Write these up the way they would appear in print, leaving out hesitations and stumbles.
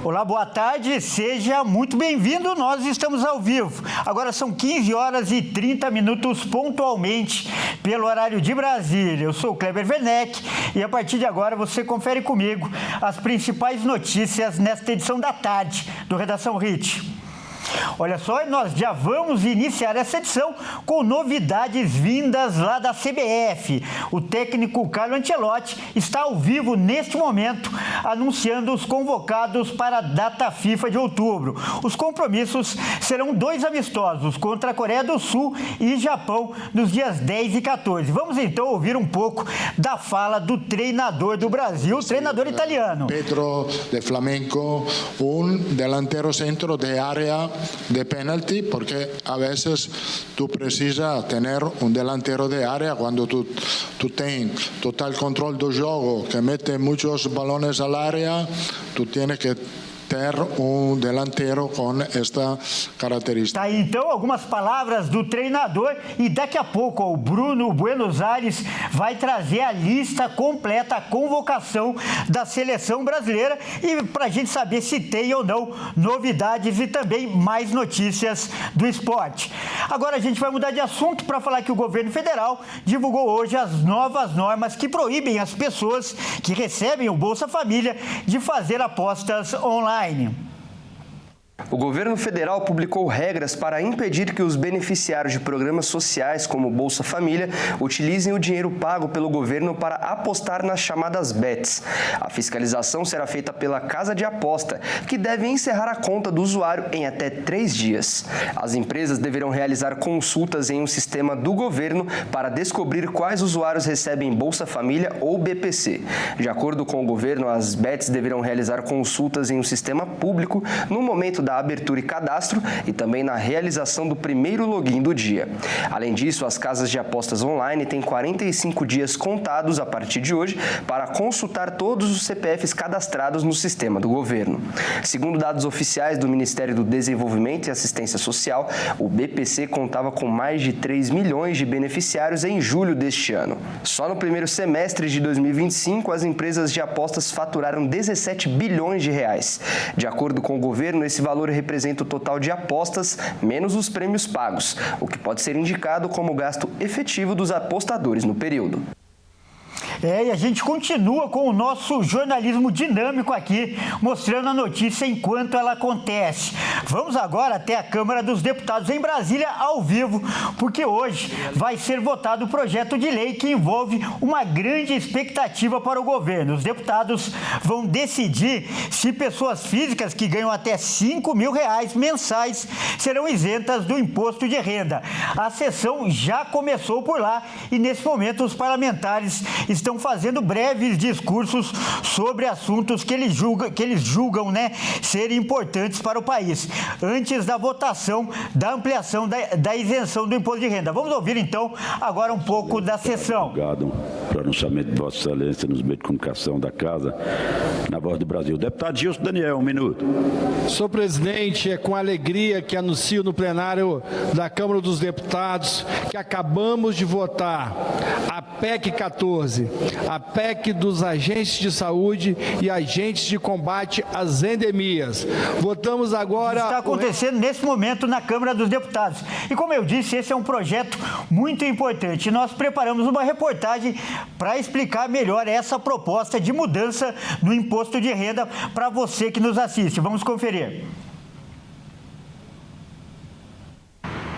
Olá, boa tarde, seja muito bem-vindo, nós estamos ao vivo. Agora são 15 horas e 30 minutos pontualmente pelo horário de Brasília. Eu sou o Kleber Werneck e a partir de agora você confere comigo as principais notícias nesta edição da tarde do Redação HIT. Olha só, nós já vamos iniciar essa edição com novidades vindas lá da CBF. O técnico Carlo Ancelotti está ao vivo neste momento, anunciando os convocados para a data FIFA de outubro. Os compromissos serão 2 amistosos contra a Coreia do Sul e Japão nos dias 10 e 14. Vamos então ouvir um pouco da fala do treinador do Brasil, o treinador italiano. Pedro de Flamengo, delantero centro de área de penalti, porque a veces tú precisas tener un delantero de área cuando tú tienes total control del juego, que mete muchos balones al área, tú tienes que ter um delantero com esta característica. Tá aí, então, algumas palavras do treinador e daqui a pouco o Bruno Buenos Aires vai trazer a lista completa, a convocação da seleção brasileira e para a gente saber se tem ou não novidades e também mais notícias do esporte. Agora a gente vai mudar de assunto para falar que o governo federal divulgou hoje as novas normas que proíbem as pessoas que recebem o Bolsa Família de fazer apostas online. O governo federal publicou regras para impedir que os beneficiários de programas sociais como Bolsa Família utilizem o dinheiro pago pelo governo para apostar nas chamadas bets. A fiscalização será feita pela casa de aposta, que deve encerrar a conta do usuário em até 3 dias. As empresas deverão realizar consultas em um sistema do governo para descobrir quais usuários recebem Bolsa Família ou BPC. De acordo com o governo, as bets deverão realizar consultas em um sistema público no momento da abertura e cadastro e também na realização do primeiro login do dia. Além disso, as casas de apostas online têm 45 dias contados a partir de hoje para consultar todos os CPFs cadastrados no sistema do governo. Segundo dados oficiais do Ministério do Desenvolvimento e Assistência Social, o BPC contava com mais de 3 milhões de beneficiários em julho deste ano. Só no primeiro semestre de 2025, as empresas de apostas faturaram 17 bilhões de reais. De acordo com o governo, esse valor representa o total de apostas menos os prêmios pagos, o que pode ser indicado como gasto efetivo dos apostadores no período. E a gente continua com o nosso jornalismo dinâmico aqui, mostrando a notícia enquanto ela acontece. Vamos agora até a Câmara dos Deputados em Brasília, ao vivo, porque hoje vai ser votado o projeto de lei que envolve uma grande expectativa para o governo. Os deputados vão decidir se pessoas físicas que ganham até R$5 mil mensais serão isentas do imposto de renda. A sessão já começou por lá e, nesse momento, os parlamentares estão fazendo breves discursos sobre assuntos que eles julgam serem importantes para o país, antes da votação da ampliação da isenção do imposto de renda. Vamos ouvir, então, agora um pouco da sessão. Obrigado pelo anunciamento de Vossa Excelência nos meios de comunicação da Casa, na Voz do Brasil. Deputado Gilson Daniel, 1 minuto. Senhor presidente, é com alegria que anuncio no plenário da Câmara dos Deputados que acabamos de votar a PEC 14, a PEC dos agentes de saúde e agentes de combate às endemias. Votamos agora... Está acontecendo nesse momento na Câmara dos Deputados. E como eu disse, esse é um projeto muito importante. Nós preparamos uma reportagem para explicar melhor essa proposta de mudança no imposto de renda para você que nos assiste. Vamos conferir.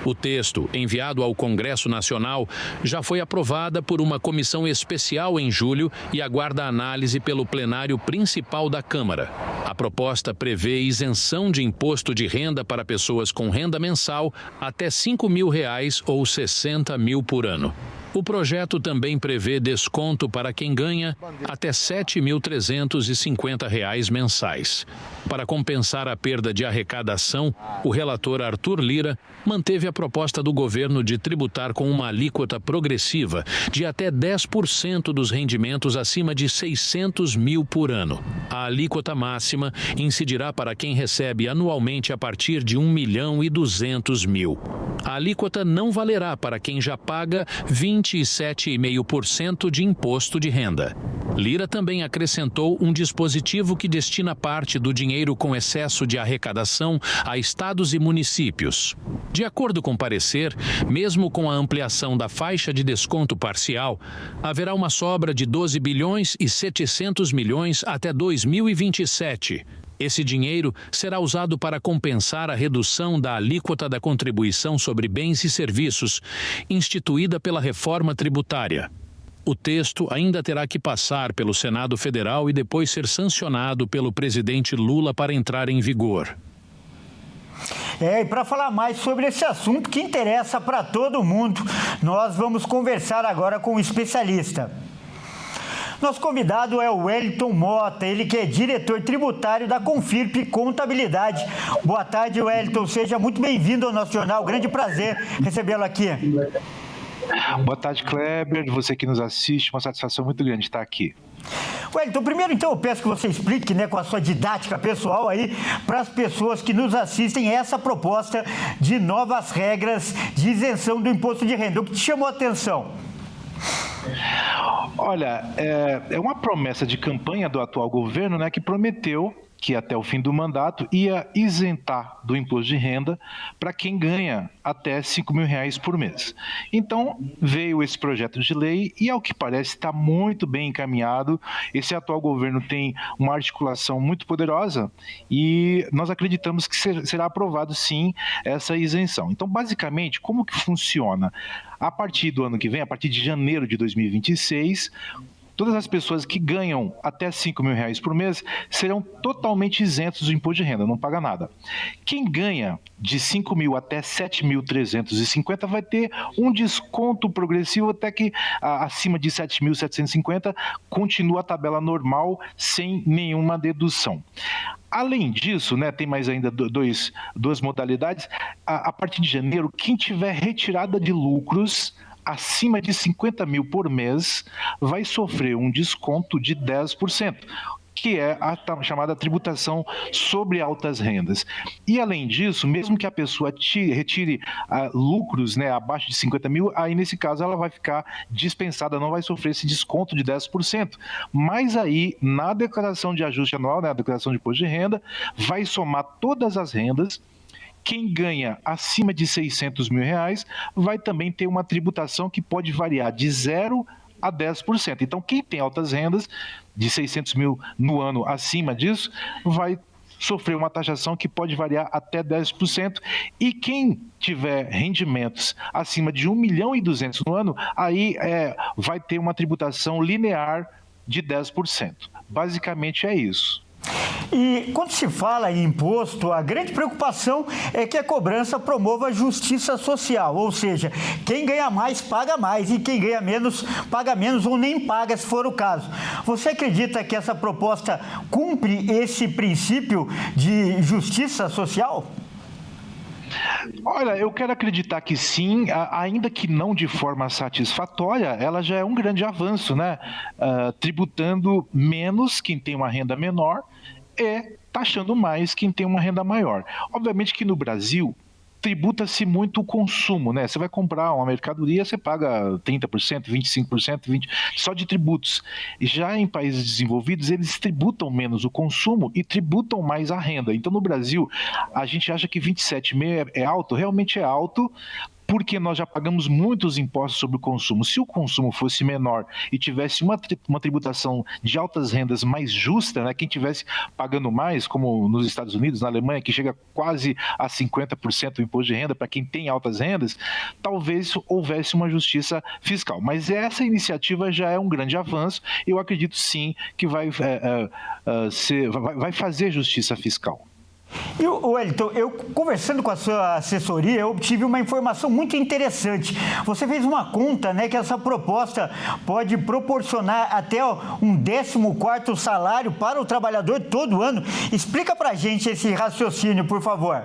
O texto, enviado ao Congresso Nacional, já foi aprovada por uma comissão especial em julho e aguarda análise pelo plenário principal da Câmara. A proposta prevê isenção de imposto de renda para pessoas com renda mensal até R$5 mil ou 60 mil por ano. O projeto também prevê desconto para quem ganha até R$ 7.350 mensais. Para compensar a perda de arrecadação, o relator Arthur Lira manteve a proposta do governo de tributar com uma alíquota progressiva de até 10% dos rendimentos acima de 600 mil por ano. A alíquota máxima incidirá para quem recebe anualmente a partir de 1.200.000. A alíquota não valerá para quem já paga 27,5% de imposto de renda. Lira também acrescentou um dispositivo que destina parte do dinheiro com excesso de arrecadação a estados e municípios. De acordo com o parecer, mesmo com a ampliação da faixa de desconto parcial, haverá uma sobra de 12 bilhões e 700 milhões até 2027. Esse dinheiro será usado para compensar a redução da alíquota da contribuição sobre bens e serviços, instituída pela reforma tributária. O texto ainda terá que passar pelo Senado Federal e depois ser sancionado pelo presidente Lula para entrar em vigor. E para falar mais sobre esse assunto que interessa para todo mundo, nós vamos conversar agora com um especialista. Nosso convidado é o Wellington Mota, ele que é diretor tributário da Confirp Contabilidade. Boa tarde, Wellington, seja muito bem-vindo ao nosso jornal, grande prazer recebê-lo aqui. Boa tarde, Kleber, você que nos assiste, uma satisfação muito grande estar aqui. Wellington, primeiro então eu peço que você explique, com a sua didática pessoal aí, para as pessoas que nos assistem, essa proposta de novas regras de isenção do imposto de renda. O que te chamou a atenção? Olha, é uma promessa de campanha do atual governo, que prometeu que até o fim do mandato ia isentar do imposto de renda para quem ganha até R$5 mil por mês. Então, veio esse projeto de lei e, ao que parece, está muito bem encaminhado. Esse atual governo tem uma articulação muito poderosa e nós acreditamos que será aprovado, sim, essa isenção. Então, basicamente, como que funciona? A partir do ano que vem, a partir de janeiro de 2026, todas as pessoas que ganham até R$5 mil por mês serão totalmente isentos do imposto de renda, não paga nada. Quem ganha de 5 mil até 7.350 vai ter um desconto progressivo até que acima de 7.750 continua a tabela normal sem nenhuma dedução. Além disso, tem mais ainda duas modalidades. A partir de janeiro, quem tiver retirada de lucros acima de 50 mil por mês vai sofrer um desconto de 10%, que é a chamada tributação sobre altas rendas. E, além disso, mesmo que a pessoa retire lucros abaixo de 50 mil, aí, nesse caso, ela vai ficar dispensada, não vai sofrer esse desconto de 10%. Mas aí, na declaração de ajuste anual, a declaração de imposto de renda, vai somar todas as rendas. Quem ganha acima de R$600 mil vai também ter uma tributação que pode variar de 0% a 10%. Então, quem tem altas rendas, de 600 mil no ano acima disso, vai sofrer uma taxação que pode variar até 10%. E quem tiver rendimentos acima de 1.200.000 no ano, aí vai ter uma tributação linear de 10%. Basicamente é isso. E quando se fala em imposto, a grande preocupação é que a cobrança promova a justiça social, ou seja, quem ganha mais paga mais e quem ganha menos paga menos ou nem paga, se for o caso. Você acredita que essa proposta cumpre esse princípio de justiça social? Olha, eu quero acreditar que sim, ainda que não de forma satisfatória, ela já é um grande avanço, tributando menos quem tem uma renda menor e taxando mais quem tem uma renda maior. Obviamente que no Brasil tributa-se muito o consumo, Você vai comprar uma mercadoria, você paga 30%, 25%, 20% só de tributos. Já em países desenvolvidos, eles tributam menos o consumo e tributam mais a renda. Então, no Brasil, a gente acha que 27,5% é alto, realmente é alto, porque nós já pagamos muitos impostos sobre o consumo. Se o consumo fosse menor e tivesse uma tributação de altas rendas mais justa, quem tivesse pagando mais, como nos Estados Unidos, na Alemanha, que chega quase a 50% do imposto de renda para quem tem altas rendas, talvez houvesse uma justiça fiscal. Mas essa iniciativa já é um grande avanço. Eu acredito sim que vai fazer justiça fiscal. E, Wellington, eu conversando com a sua assessoria, eu obtive uma informação muito interessante. Você fez uma conta, que essa proposta pode proporcionar até um 14º salário para o trabalhador todo ano. Explica pra gente esse raciocínio, por favor.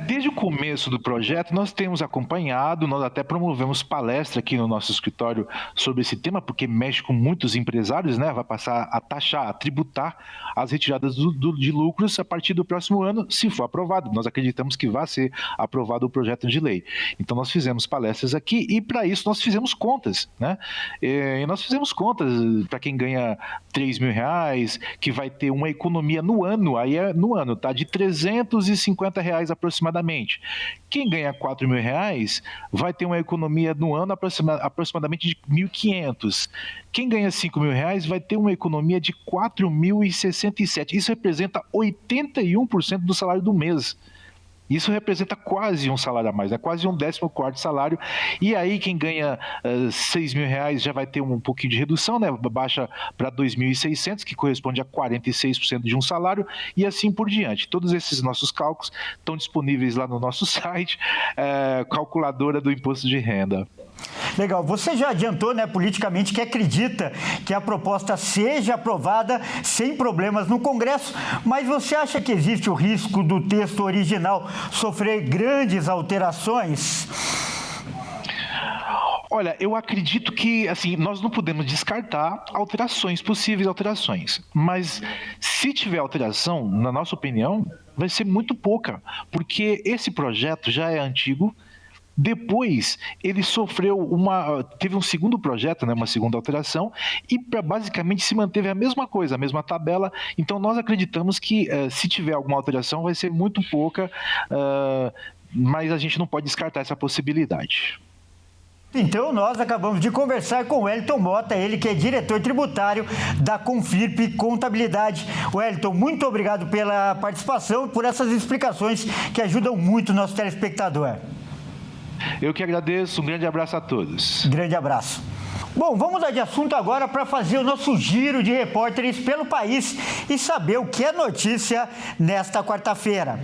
Desde o começo do projeto, nós temos acompanhado, nós até promovemos palestra aqui no nosso escritório sobre esse tema, porque mexe com muitos empresários, né? Vai passar a taxar, a tributar as retiradas de lucros a partir do próximo ano, se for aprovado. Nós acreditamos que vai ser aprovado o projeto de lei. Então, nós fizemos palestras aqui e, para isso, nós fizemos contas, né? E nós fizemos contas para quem ganha R$3.000, que vai ter uma economia no ano, tá? De R$350 aproximadamente. Quem ganha R$4.000 vai ter uma economia no ano aproximadamente de R$1.500. Quem ganha R$5.000 vai ter uma economia de R$4.067. Isso representa 81% do salário do mês. Isso representa quase um salário a mais, né? Quase um 14º salário. E aí quem ganha R$6.000 já vai ter um pouquinho de redução, né? Baixa para R$2.600, que corresponde a 46% de um salário, e assim por diante. Todos esses nossos cálculos estão disponíveis lá no nosso site, calculadora do imposto de renda. Legal. Você já adiantou, né, politicamente, que acredita que a proposta seja aprovada sem problemas no Congresso, mas você acha que existe o risco do texto original sofrer grandes alterações? Olha, eu acredito que, assim, nós não podemos descartar possíveis alterações, mas se tiver alteração, na nossa opinião, vai ser muito pouca, porque esse projeto já é antigo. Depois, ele teve um segundo projeto, né, uma segunda alteração, e basicamente se manteve a mesma coisa, a mesma tabela. Então, nós acreditamos que, se tiver alguma alteração, vai ser muito pouca, mas a gente não pode descartar essa possibilidade. Então, nós acabamos de conversar com o Wellington Mota, ele que é diretor tributário da Confirp Contabilidade. Wellington, muito obrigado pela participação e por essas explicações que ajudam muito o nosso telespectador. Eu que agradeço, um grande abraço a todos. Grande abraço. Bom, vamos mudar de assunto agora para fazer o nosso giro de repórteres pelo país e saber o que é notícia nesta quarta-feira.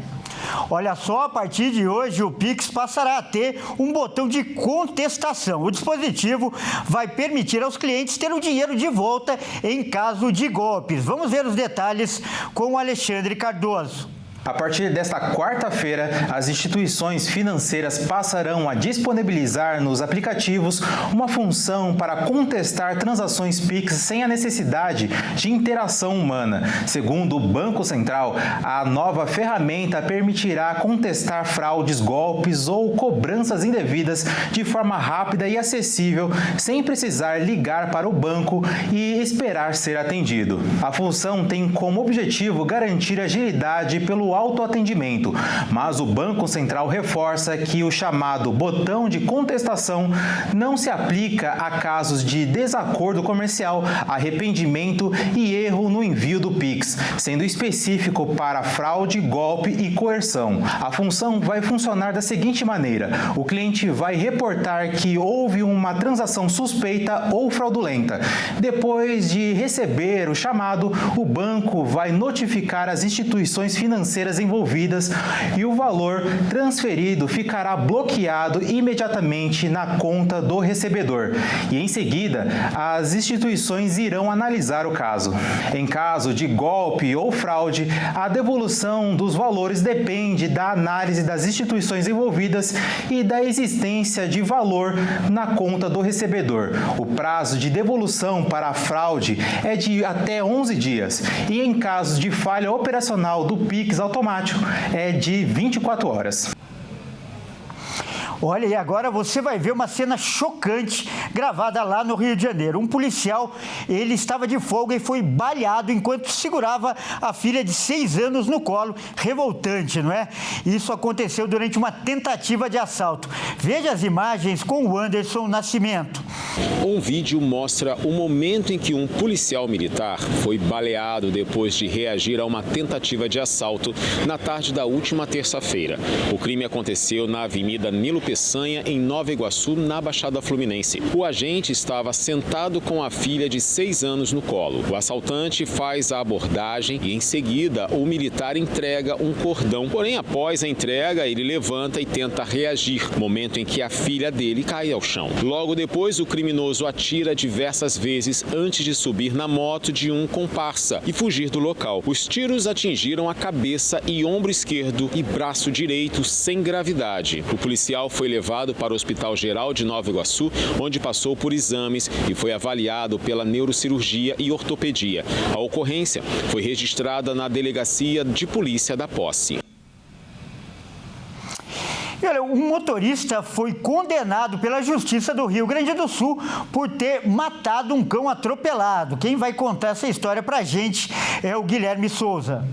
Olha só, a partir de hoje o Pix passará a ter um botão de contestação. O dispositivo vai permitir aos clientes ter o dinheiro de volta em caso de golpes. Vamos ver os detalhes com o Alexandre Cardoso. A partir desta quarta-feira, as instituições financeiras passarão a disponibilizar nos aplicativos uma função para contestar transações Pix sem a necessidade de interação humana. Segundo o Banco Central, a nova ferramenta permitirá contestar fraudes, golpes ou cobranças indevidas de forma rápida e acessível, sem precisar ligar para o banco e esperar ser atendido. A função tem como objetivo garantir agilidade pelo autoatendimento, mas o Banco Central reforça que o chamado botão de contestação não se aplica a casos de desacordo comercial, arrependimento e erro no envio do Pix, sendo específico para fraude, golpe e coerção. A função vai funcionar da seguinte maneira: o cliente vai reportar que houve uma transação suspeita ou fraudulenta. Depois de receber o chamado, o banco vai notificar as instituições financeiras envolvidas e o valor transferido ficará bloqueado imediatamente na conta do recebedor. E em seguida, as instituições irão analisar o caso. Em caso de golpe ou fraude, a devolução dos valores depende da análise das instituições envolvidas e da existência de valor na conta do recebedor. O prazo de devolução para a fraude é de até 11 dias e em casos de falha operacional do Pix automático é de 24 horas. Olha, e agora você vai ver uma cena chocante gravada lá no Rio de Janeiro. Um policial, ele estava de folga e foi baleado enquanto segurava a filha de 6 anos no colo. Revoltante, não é? Isso aconteceu durante uma tentativa de assalto. Veja as imagens com o Anderson Nascimento. Um vídeo mostra o momento em que um policial militar foi baleado depois de reagir a uma tentativa de assalto na tarde da última terça-feira. O crime aconteceu na Avenida Nilo Peçanha, em Nova Iguaçu, na Baixada Fluminense. O agente estava sentado com a filha de 6 anos no colo. O assaltante faz a abordagem e, em seguida, o militar entrega um cordão. Porém, após a entrega, ele levanta e tenta reagir, momento em que a filha dele cai ao chão. Logo depois, o criminoso atira diversas vezes antes de subir na moto de um comparsa e fugir do local. Os tiros atingiram a cabeça e ombro esquerdo e braço direito sem gravidade. O policial foi levado para o Hospital Geral de Nova Iguaçu, onde passou por exames e foi avaliado pela neurocirurgia e ortopedia. A ocorrência foi registrada na Delegacia de Polícia da Posse. E olha, um motorista foi condenado pela Justiça do Rio Grande do Sul por ter matado um cão atropelado. Quem vai contar essa história pra gente é o Guilherme Souza.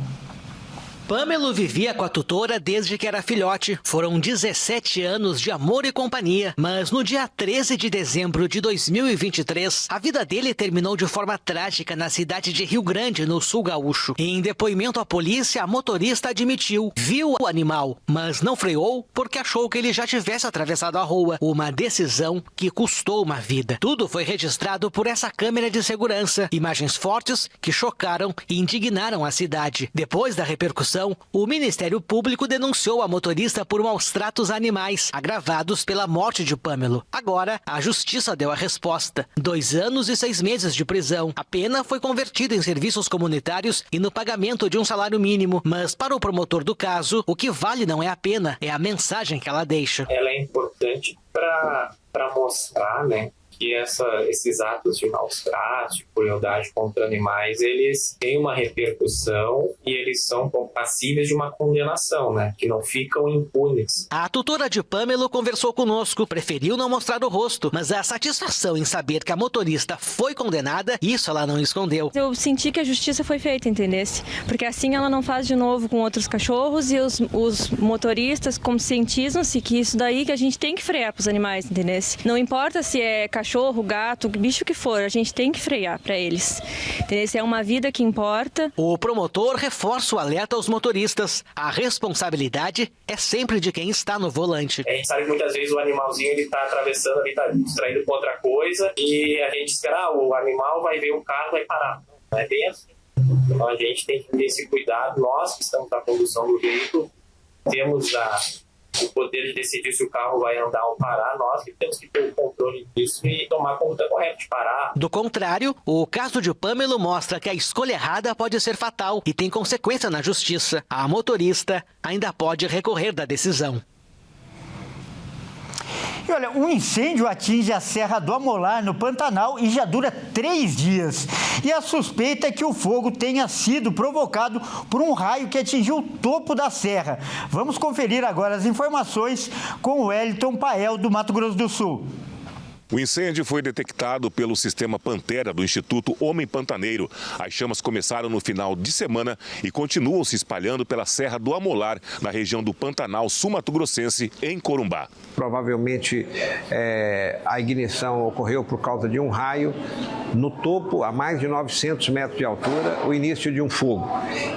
Pamelo vivia com a tutora desde que era filhote. Foram 17 anos de amor e companhia. Mas no dia 13 de dezembro de 2023, a vida dele terminou de forma trágica na cidade de Rio Grande, no sul gaúcho. Em depoimento à polícia, a motorista admitiu, viu o animal, mas não freou porque achou que ele já tivesse atravessado a rua. Uma decisão que custou uma vida. Tudo foi registrado por essa câmera de segurança. Imagens fortes que chocaram e indignaram a cidade. Depois da repercussão, o Ministério Público denunciou a motorista por maus tratos a animais, agravados pela morte de Pamelo. Agora, a Justiça deu a resposta. 2 anos e 6 meses de prisão. A pena foi convertida em serviços comunitários e no pagamento de um salário mínimo. Mas para o promotor do caso, o que vale não é a pena, é a mensagem que ela deixa. Ela é importante para mostrar, né, que esses atos de maus tratos, de crueldade contra animais, eles têm uma repercussão e eles são passíveis de uma condenação, né? Que não ficam impunes. A tutora de Pamelo conversou conosco, preferiu não mostrar o rosto, mas a satisfação em saber que a motorista foi condenada, isso ela não escondeu. Eu senti que a justiça foi feita, entendesse? Porque assim ela não faz de novo com outros cachorros e os motoristas conscientizam-se que isso daí que a gente tem que frear para os animais, entendesse? Não importa se é cachorro, gato, bicho que for, a gente tem que frear para eles. Essa é uma vida que importa. O promotor reforça o alerta aos motoristas. A responsabilidade é sempre de quem está no volante. A gente sabe que muitas vezes o animalzinho ele está atravessando, ele está distraído com outra coisa e a gente espera, o animal vai ver o carro, vai parar. Não é bem assim. Então a gente tem que ter esse cuidado. Nós que estamos na condução do veículo, temos o poder de decidir se o carro vai andar ou parar, nós que temos que ter o controle disso e tomar a conduta correta de parar. Do contrário, o caso de Pamelo mostra que a escolha errada pode ser fatal e tem consequência na justiça. A motorista ainda pode recorrer da decisão. E olha, um incêndio atinge a Serra do Amolar, no Pantanal, e já dura 3 dias. E a suspeita é que o fogo tenha sido provocado por um raio que atingiu o topo da serra. Vamos conferir agora as informações com o Wellington Pael, do Mato Grosso do Sul. O incêndio foi detectado pelo sistema Pantera do Instituto Homem Pantaneiro. As chamas começaram no final de semana e continuam se espalhando pela Serra do Amolar, na região do Pantanal sul-mato-grossense, em Corumbá. Provavelmente a ignição ocorreu por causa de um raio no topo, a mais de 900 metros de altura, o início de um fogo.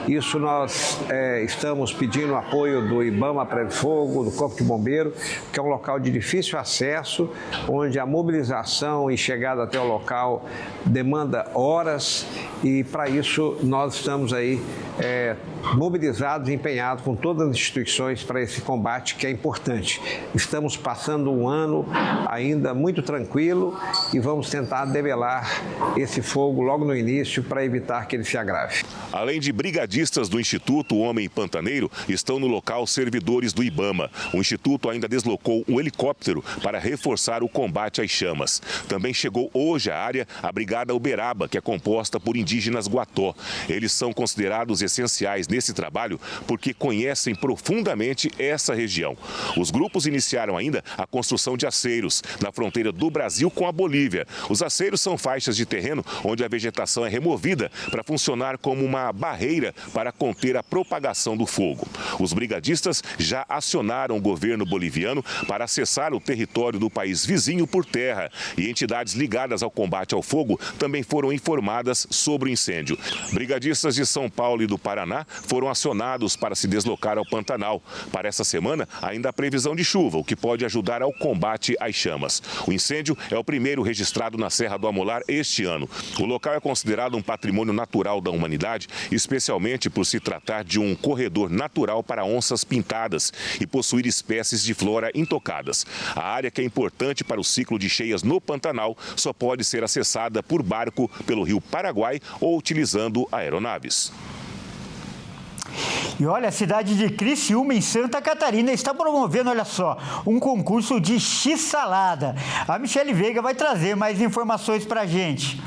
Isso nós estamos pedindo apoio do IBAMA Prévio Fogo, do Corpo de Bombeiro, que é um local de difícil acesso, onde a mobilização e chegada até o local demanda horas e para isso nós estamos aí mobilizados e empenhados com todas as instituições para esse combate que é importante. Estamos passando um ano ainda muito tranquilo e vamos tentar debelar esse fogo logo no início para evitar que ele se agrave. Além de brigadistas do Instituto Homem Pantaneiro, estão no local servidores do IBAMA. O Instituto ainda deslocou um helicóptero para reforçar o combate às chamas. Também chegou hoje à área a Brigada Uberaba, que é composta por indígenas Guató. Eles são considerados essenciais nesse trabalho porque conhecem profundamente essa região. Os grupos iniciaram ainda a construção de aceiros na fronteira do Brasil com a Bolívia. Os aceiros são faixas de terreno onde a vegetação é removida para funcionar como uma barreira para conter a propagação do fogo. Os brigadistas já acionaram o governo boliviano para acessar o território do país vizinho por terra. Terra e entidades ligadas ao combate ao fogo também foram informadas sobre o incêndio. Brigadistas de São Paulo e do Paraná foram acionados para se deslocar ao Pantanal. Para essa semana, ainda há previsão de chuva, o que pode ajudar ao combate às chamas. O incêndio é o primeiro registrado na Serra do Amolar este ano. O local é considerado um patrimônio natural da humanidade, especialmente por se tratar de um corredor natural para onças pintadas e possuir espécies de flora intocadas. A área, que é importante para o ciclo de cheias no Pantanal, só pode ser acessada por barco pelo Rio Paraguai ou utilizando aeronaves. E olha, a cidade de Criciúma, em Santa Catarina, está promovendo, olha só, um concurso de X-salada. A Michele Veiga vai trazer mais informações para a gente.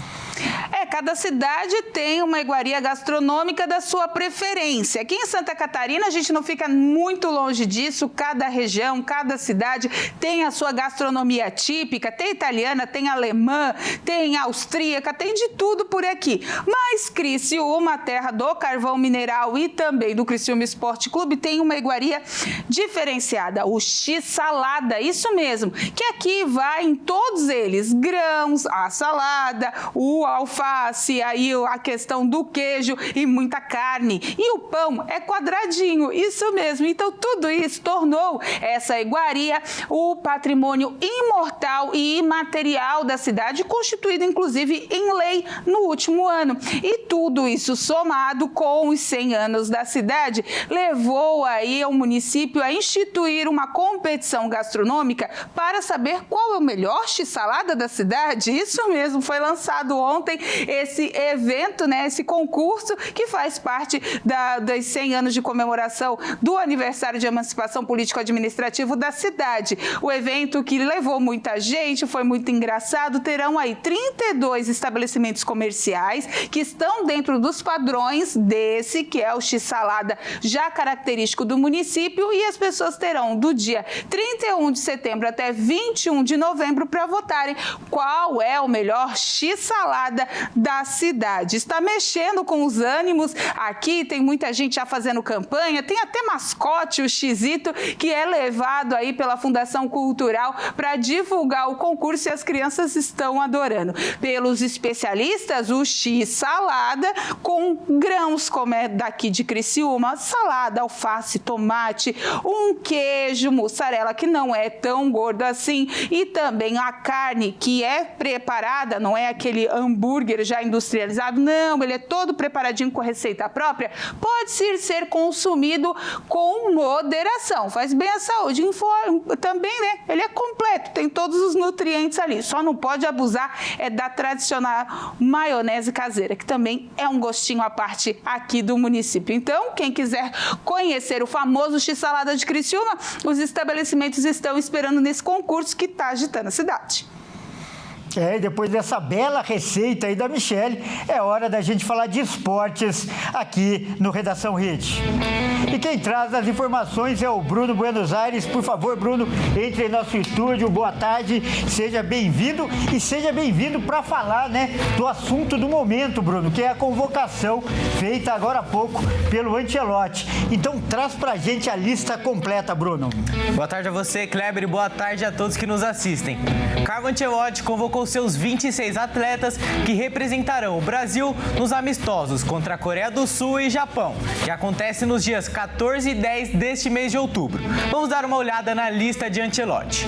Cada cidade tem uma iguaria gastronômica da sua preferência. Aqui em Santa Catarina, a gente não fica muito longe disso. Cada região, cada cidade tem a sua gastronomia típica. Tem italiana, tem alemã, tem austríaca, tem de tudo por aqui. Mas Criciúma, terra do carvão mineral e também do Criciúma Esporte Clube, tem uma iguaria diferenciada, o X-salada, isso mesmo, que aqui vai em todos eles, grãos, a salada, o alface, aí a questão do queijo e muita carne. E o pão é quadradinho, isso mesmo. Então, tudo isso tornou essa iguaria o patrimônio imortal e imaterial da cidade, constituído, inclusive, em lei no último ano. E tudo isso somado com os 100 anos da cidade, levou aí o município a instituir uma competição gastronômica para saber qual é o melhor X-salada da cidade. Isso mesmo, foi lançado ontem esse evento, né, esse concurso que faz parte dos 100 anos de comemoração do aniversário de emancipação político-administrativo da cidade. O evento, que levou muita gente, foi muito engraçado, terão aí 32 estabelecimentos comerciais que estão dentro dos padrões desse, que é o X-salada já característico do município, e as pessoas terão do dia 31 de setembro até 21 de novembro para votarem qual é o melhor X-salada da cidade. Está mexendo com os ânimos. Aqui tem muita gente já fazendo campanha, tem até mascote, o Xito, que é levado aí pela Fundação Cultural para divulgar o concurso, e as crianças estão adorando. Pelos especialistas, o X-salada com grãos, como é daqui de Criciúma, salada, alface, tomate, um queijo, mussarela, que não é tão gordo assim, e também a carne, que é preparada, não é aquele hambúrguer já industrializado, não, ele é todo preparadinho com receita própria, pode ser consumido com moderação, faz bem à saúde. Também, né, ele é completo, tem todos os nutrientes ali, só não pode abusar da tradicional maionese caseira, que também é um gostinho à parte aqui do município. Então, quem quiser conhecer o famoso X-salada de Criciúma, os estabelecimentos estão esperando nesse concurso que está agitando a cidade. E depois dessa bela receita aí da Michele, é hora da gente falar de esportes aqui no Redação Hit. E quem traz as informações é o Bruno Buenos Aires. Por favor, Bruno, entre em nosso estúdio. Boa tarde, seja bem-vindo, e seja bem-vindo para falar, né, do assunto do momento, Bruno, que é a convocação feita agora há pouco pelo Ancelotti. Então, traz pra gente a lista completa, Bruno. Boa tarde a você, Kleber, e boa tarde a todos que nos assistem. Carlo Ancelotti convocou seus 26 atletas que representarão o Brasil nos amistosos contra a Coreia do Sul e Japão, que acontece nos dias 14 e 10 deste mês de outubro. Vamos dar uma olhada na lista de Ancelotti.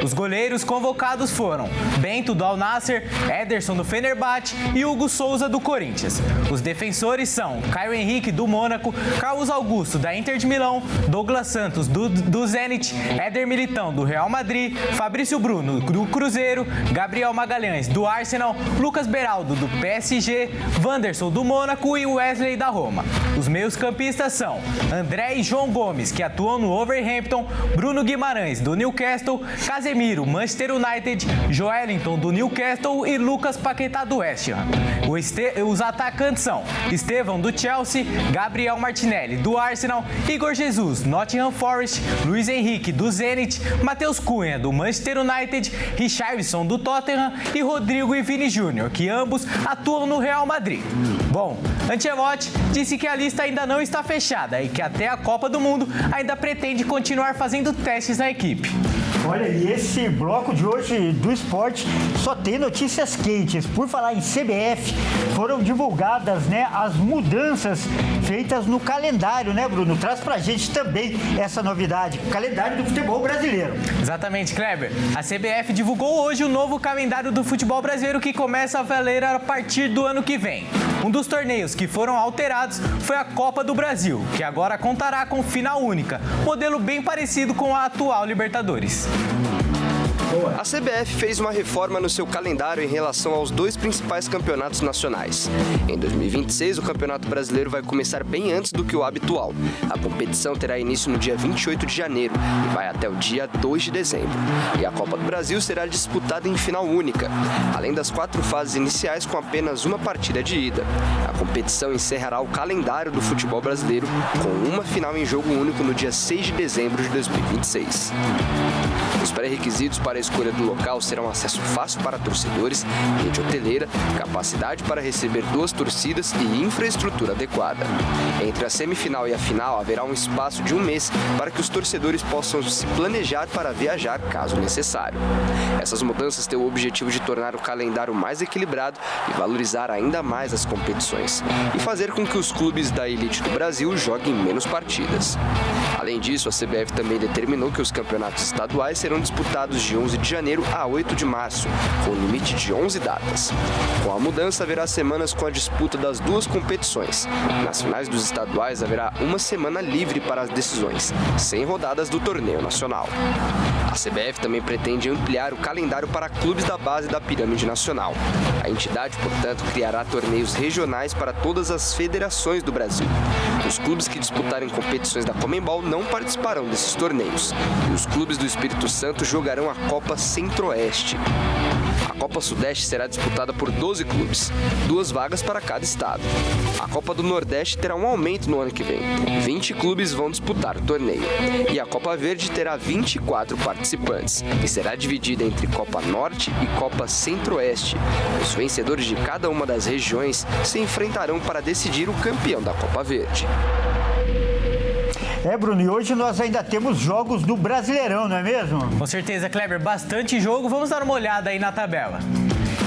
Os goleiros convocados foram Bento, do Al Nassr, Ederson, do Fenerbahçe e Hugo Souza, do Corinthians. Os defensores são Caio Henrique, do Mônaco, Carlos Augusto, da Inter de Milão, Douglas Santos, do Zenit, Éder Militão, do Real Madrid, Fabrício Bruno, do Cruzeiro, Gabriel Magalhães, do Arsenal, Lucas Beraldo, do PSG, Wanderson, do Mônaco e Wesley, da Roma. Os meios-campistas são André e João Gomes, que atuam no Wolverhampton, Bruno Guimarães, do Newcastle, Casemiro, Manchester United, Joelinton, do Newcastle e Lucas Paquetá, do West Ham. Os atacantes são Estevão, do Chelsea, Gabriel Martinelli, do Arsenal, Igor Jesus, Nottingham Forest, Luiz Henrique, do Zenit, Matheus Cunha, do Manchester United, Richarlison, do Tottenham e Rodrigo e Vini Júnior, que ambos atuam no Real Madrid. Bom, Ancelotti disse que a lista ainda não está fechada e que até a Copa do Mundo ainda pretende continuar fazendo testes na equipe. Olha, e esse bloco de hoje do esporte só tem notícias quentes. Por falar em CBF, foram divulgadas, né, as mudanças feitas no calendário, né, Bruno? Traz pra gente também essa novidade, o calendário do futebol brasileiro. Exatamente, Kleber. A CBF divulgou hoje o novo calendário do futebol brasileiro que começa a valer a partir do ano que vem. Um dos torneios que foram alterados foi a Copa do Brasil, que agora contará com final única, modelo bem parecido com a atual Libertadores. A CBF fez uma reforma no seu calendário em relação aos 2 principais campeonatos nacionais. Em 2026, o Campeonato Brasileiro vai começar bem antes do que o habitual. A competição terá início no dia 28 de janeiro e vai até o dia 2 de dezembro. E a Copa do Brasil será disputada em final única, além das 4 fases iniciais com apenas uma partida de ida. A competição encerrará o calendário do futebol brasileiro com uma final em jogo único no dia 6 de dezembro de 2026. Os pré-requisitos para a escolha do local serão acesso fácil para torcedores, rede hoteleira, capacidade para receber 2 torcidas e infraestrutura adequada. Entre a semifinal e a final haverá um espaço de 1 mês para que os torcedores possam se planejar para viajar caso necessário. Essas mudanças têm o objetivo de tornar o calendário mais equilibrado e valorizar ainda mais as competições, e fazer com que os clubes da elite do Brasil joguem menos partidas. Além disso, a CBF também determinou que os campeonatos estaduais serão disputados de 11 de janeiro a 8 de março, com limite de 11 datas. Com a mudança, haverá semanas com a disputa das 2 competições. Nas finais dos estaduais, haverá uma semana livre para as decisões, sem rodadas do torneio nacional. A CBF também pretende ampliar o calendário para clubes da base da pirâmide nacional. A entidade, portanto, criará torneios regionais para todas as federações do Brasil. Os clubes que disputarem competições da Conmebol não participarão desses torneios, e os clubes do Espírito Santo jogarão a Copa Centro-Oeste. A Copa Sudeste será disputada por 12 clubes, 2 vagas para cada estado. A Copa do Nordeste terá um aumento no ano que vem. 20 clubes vão disputar o torneio. E a Copa Verde terá 24 participantes e será dividida entre Copa Norte e Copa Centro-Oeste. Os vencedores de cada uma das regiões se enfrentarão para decidir o campeão da Copa Verde. Bruno, e hoje nós ainda temos jogos do Brasileirão, não é mesmo? Com certeza, Kleber, bastante jogo. Vamos dar uma olhada aí na tabela.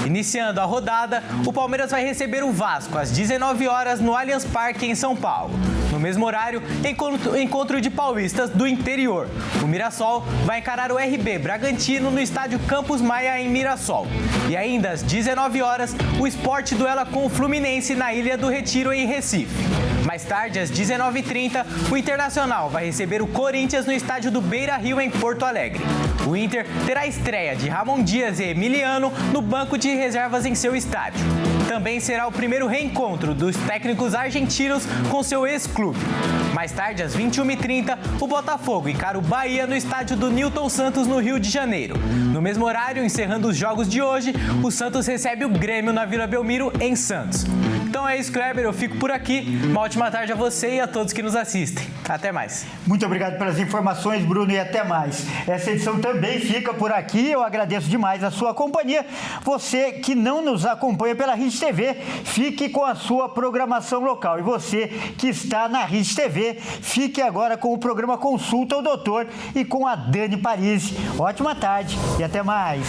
Iniciando a rodada, o Palmeiras vai receber o Vasco às 19 horas no Allianz Parque, em São Paulo. No mesmo horário, encontro de paulistas do interior. O Mirassol vai encarar o RB Bragantino no estádio Campos Maia, em Mirassol. E ainda às 19 horas, o Sport duela com o Fluminense na Ilha do Retiro, em Recife. Mais tarde, às 19h30, o Internacional vai receber o Corinthians no estádio do Beira-Rio, em Porto Alegre. O Inter terá a estreia de Ramon Dias e Emiliano no banco de reservas em seu estádio. Também será o primeiro reencontro dos técnicos argentinos com seu ex-clube. Mais tarde, às 21h30, o Botafogo encara o Bahia no estádio do Newton Santos, no Rio de Janeiro. No mesmo horário, encerrando os jogos de hoje, o Santos recebe o Grêmio na Vila Belmiro, em Santos. Então é isso, Kleber, eu fico por aqui. Uma ótima tarde a você e a todos que nos assistem. Até mais. Muito obrigado pelas informações, Bruno, e até mais. Essa edição também fica por aqui. Eu agradeço demais a sua companhia. Você que não nos acompanha pela Rede TV, fique com a sua programação local. E você que está na Rede TV, fique agora com o programa Consulta ao Doutor e com a Dani Parisi. Ótima tarde e até mais.